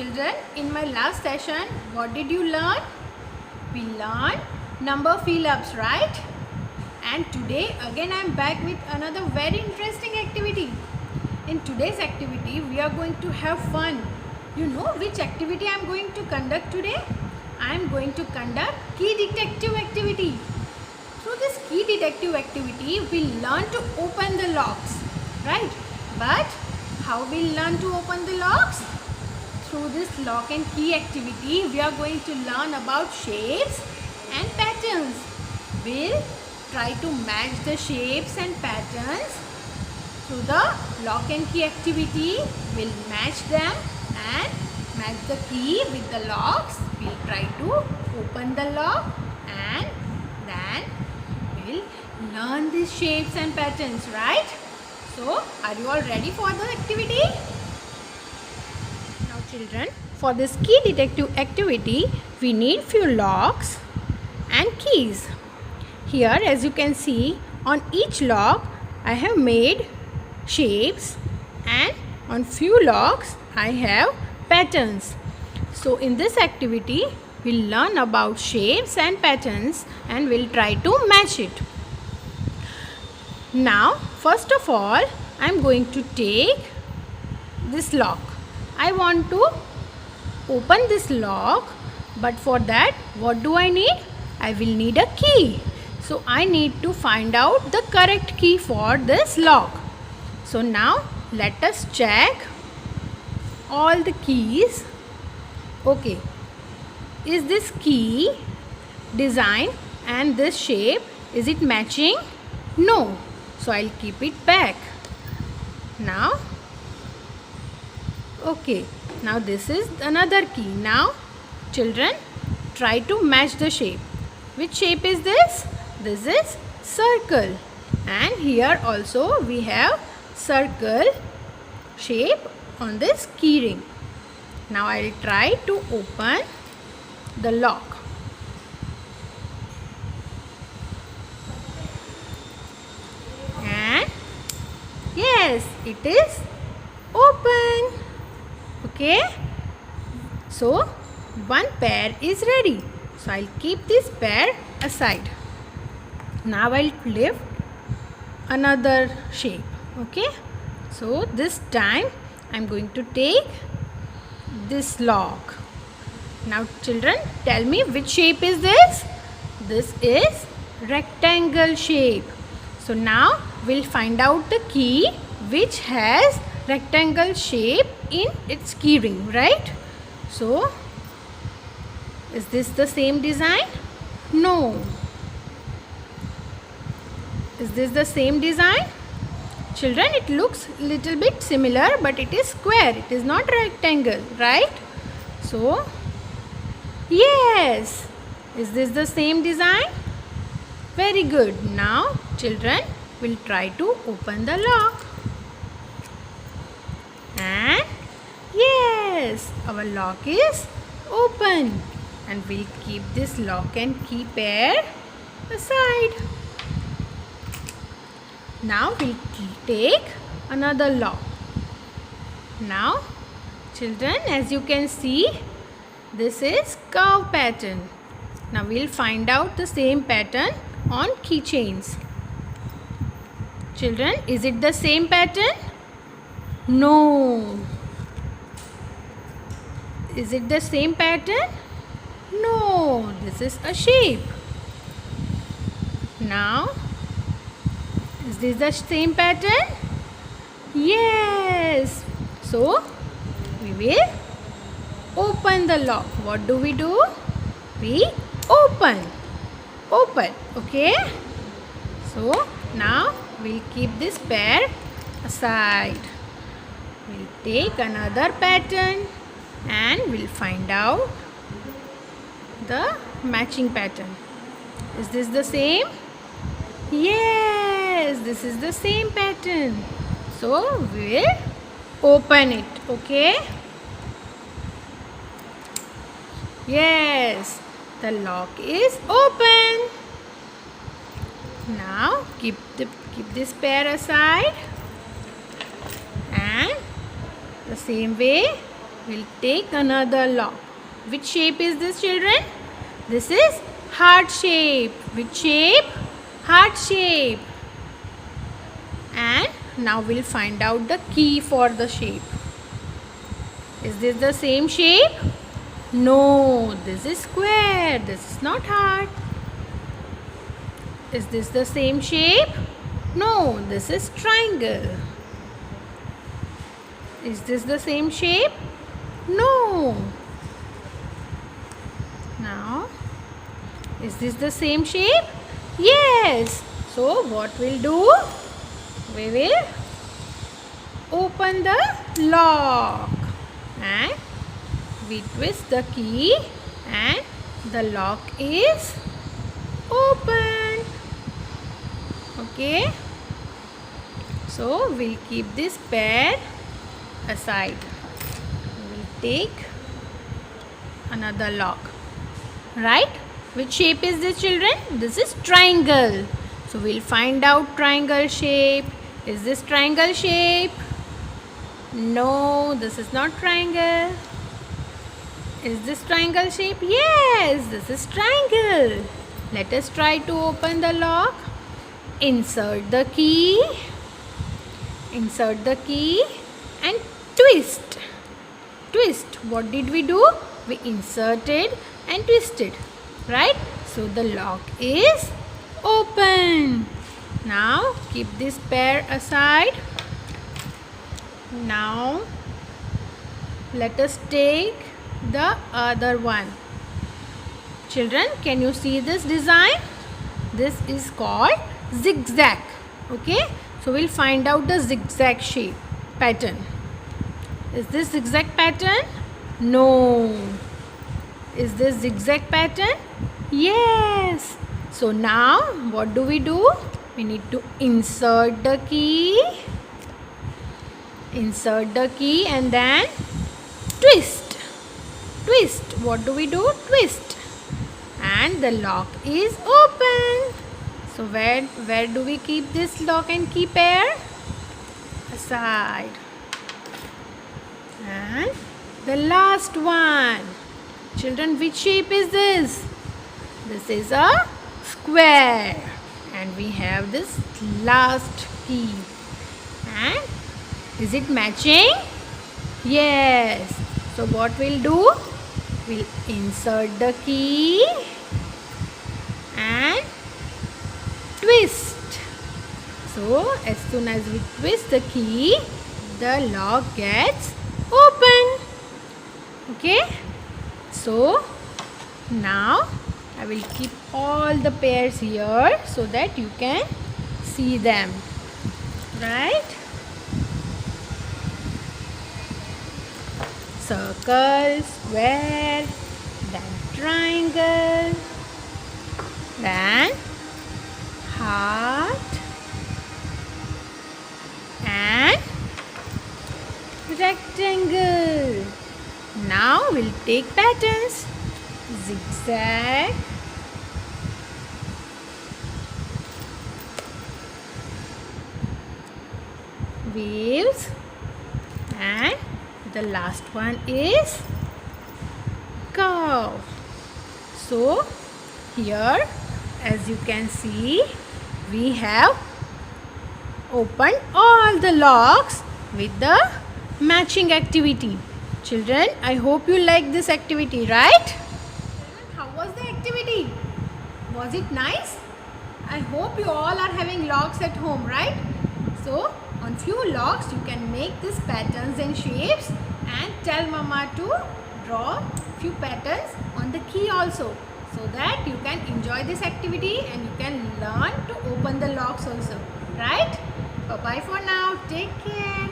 children, in my last session, what did you learn? We learned number fill-ups, right? And today again I am back with another very interesting activity. In today's activity, we are going to have fun. You know which activity I am going to conduct today? I am going to conduct key detective activity. Through this key detective activity, we learn to open the locks, right? But how we learn to open the locks? Through this lock and key activity, we are going to learn about shapes and patterns. We'll try to match the shapes and patterns through the lock and key activity. We'll match them and match the key with the locks. We'll try to open the lock and then we'll learn these shapes and patterns, right? So, are you all ready for the activity? Now children, for this key detective activity, we need few locks and keys. Here, as you can see, on each lock I have made shapes and on few locks I have patterns. So in this activity, we'll learn about shapes and patterns and we'll try to match it. Now, first of all, I'm going to take this lock. I want to open this lock, but for that, what do I need? I will need a key. So I need to find out the correct key for this lock. So now let us check all the keys. Okay, is this key design and this shape, is it matching? No. So I'll keep it back. Now, okay, now this is another key. Now children, try to match the shape. Which shape is this? This is circle, and here also we have circle shape on this key ring. Now I will try to open the lock. And yes, it is open. Okay. So one pair is ready. So I'll keep this pair aside. Now I'll lift another shape. Okay. So this time I'm going to take this lock. Now children, tell me which shape is this? This is rectangle shape. So now we'll find out the key which has rectangle shape in its key ring, right? So is this the same design? No. Is this the same design? Children, it looks little bit similar, but it is square. It is not rectangle, right? So, yes. Is this the same design? Very good. Now, children, will try to open the lock. And yes, our lock is open. And we'll keep this lock and key pair aside. Now we'll take another lock. Now children, as you can see, this is curve pattern. Now we'll find out the same pattern on keychains. Children, is it the same pattern? No. Is it the same pattern? No, this is a shape. Now, is this the same pattern? Yes. So, we will open the lock. What do? We open. Open. Okay. So, now we'll keep this pair aside. We'll take another pattern and we'll find out the matching pattern. Is this the same? Yes, this is the same pattern. So we'll open it. Okay. Yes, the lock is open. Now keep this pair aside, and the same way we'll take another lock. Which shape is this, children? This is heart shape. Which shape? Heart shape. And now we'll find out the key for the shape. Is this the same shape? No, this is square. This is not heart. Is this the same shape? No, this is triangle. Is this the same shape? No. Now, is this the same shape? Yes. So, what we'll do? We will open the lock and we twist the key and the lock is open. Okay. So, we'll keep this pair aside. We will take another lock. Right? Which shape is this, children? This is triangle. So we'll find out triangle shape. Is this triangle shape? No, this is not triangle. Is this triangle shape? Yes, this is triangle. Let us try to open the lock. Insert the key. Insert the key and twist. Twist. What did we do? We inserted and twisted. Right? So the lock is open. Now keep this pair aside. Now let us take the other one. Children, can you see this design? This is called zigzag. Okay, so we'll find out the zigzag shape pattern. Is this zigzag pattern? No. Is this zigzag pattern? Yes. So now what do? We need to insert the key. Insert the key and then twist. Twist. What do? Twist. And the lock is open. So where do we keep this lock and key pair? Aside. And the last one. Children, which shape is this? This is a square. And we have this last key. And is it matching? Yes. So what we'll do? We'll insert the key and twist. So as soon as we twist the key, the lock gets open. Okay. So now I will keep all the pairs here so that you can see them. Right? Circle, square, then triangle, then heart and rectangle. Now we'll take patterns. Zigzag, waves, and the last one is curve. So here, as you can see, we have opened all the locks with the matching activity. Children, I hope you like this activity, right? How was the activity? Was it nice? I hope you all are having locks at home, right? So on few locks you can make these patterns and shapes and tell mama to draw few patterns on the key also, so that you can enjoy this activity and you can learn to open the locks also, right? Bye bye for now. Take care.